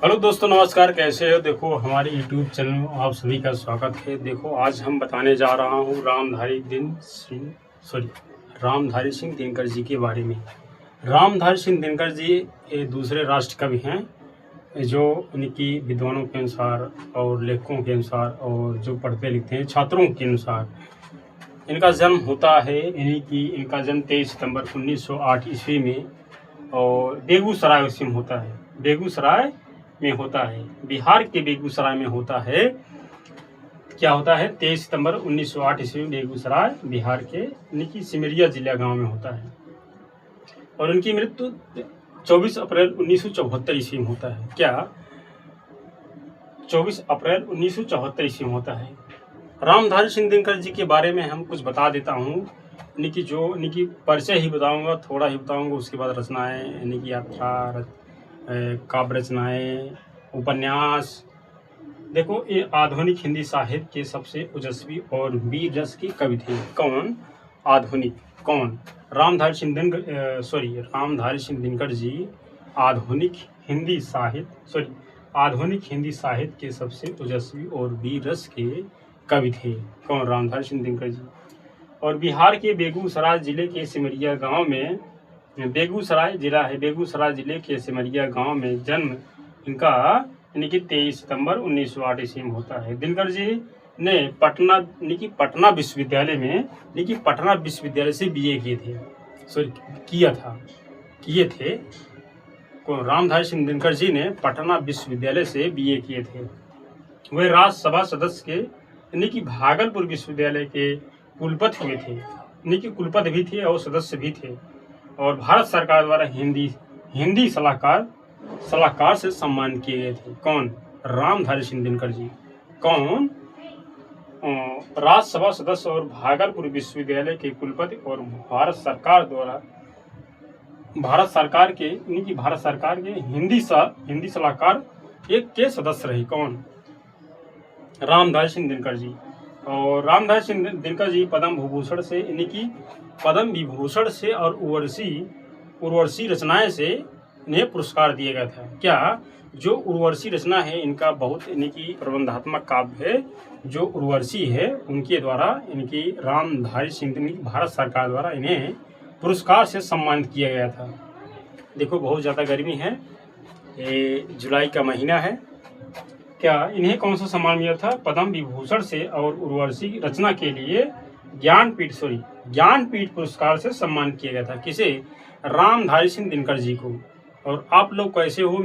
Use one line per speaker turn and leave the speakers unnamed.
Hello दोस्तों, नमस्कार। कैसे हो? देखो, हमारे यूट्यूब चैनल में आप सभी का स्वागत है। देखो, आज हम बताने जा रहा हूँ रामधारी सिंह दिनकर जी के बारे में। रामधारी सिंह दिनकर जी ये दूसरे राष्ट्र कवि हैं जो उनकी विद्वानों के अनुसार और लेखकों के अनुसार और जो पढ़ते लिखते हैं छात्रों के अनुसार इनका जन्म होता है, यानी कि इनका जन्म 23 सितंबर 1908 ईस्वी में और बेगूसराय में होता है। बेगूसराय में होता है, बिहार के बेगूसराय में होता है। क्या होता है? 23 सितंबर 1908 ईस्वी में बेगूसराय बिहार के सिमरिया जिला गांव में होता है और उनकी मृत्यु 24 अप्रैल 1974 ईस्वी में होता है। क्या 24 अप्रैल 1974 ईस्वी में होता है। रामधारी सिंह दिनकर जी के बारे में हम कुछ बता देता हूँ। इनकी परिचय ही बताऊंगा, थोड़ा ही बताऊंगा, उसके बाद रचनाएं, यानी कि यात्रा, काव्य रचनाएं, उपन्यास। देखो, ये आधुनिक हिंदी साहित्य के सबसे ओजस्वी और वीर रस के कवि थे। कौन? आधुनिक कौन? रामधारी सिंह दिनकर जी आधुनिक हिंदी साहित्य के सबसे ओजस्वी और वीर रस के कवि थे। कौन? रामधारी सिंह दिनकर जी। और बिहार के बेगूसराय जिले के सिमरिया गांव में, बेगूसराय जिला है, बेगूसराय जिले के सिमरिया गांव में जन्म इनका यानी कि 23 सितंबर 1908 ईस्वी में होता है। दिनकर जी ने पटना विश्वविद्यालय से बीए किए थे। रामधारी सिंह दिनकर जी ने पटना विश्वविद्यालय से बीए किए थे। वे राज्यसभा सदस्य के यानी कि भागलपुर विश्वविद्यालय के कुलपति हुए थे, यानी कि कुलपति भी थे और सदस्य भी थे। और भारत सरकार द्वारा हिंदी सलाहकार से सम्मानित किए गए थे। कौन? रामधारी सिंह दिनकर जी। कौन? राज्यसभा सदस्य और भागलपुर विश्वविद्यालय के कुलपति और भारत सरकार के हिंदी सलाहकार एक के सदस्य रहे। कौन? रामधारी सिंह दिनकर जी। और रामधारी सिंह दिनकर जी पद्म विभूषण से और उर्वशी रचनाएं से इन्हें पुरस्कार दिया गया था। क्या? जो उर्वशी रचना है इनका बहुत प्रबंधात्मक काव्य है। जो उर्वशी है उनके द्वारा इनकी रामधारी सिंह भारत सरकार द्वारा इन्हें पुरस्कार से सम्मानित किया गया था। देखो, बहुत ज़्यादा गर्मी है, ये जुलाई का महीना है। क्या इन्हें कौन सा सम्मान मिला था? पद्म विभूषण से और उर्वशी रचना के लिए ज्ञानपीठ पुरस्कार से सम्मान किया गया था। किसे? रामधारी सिंह दिनकर जी को। और आप लोग कैसे हो?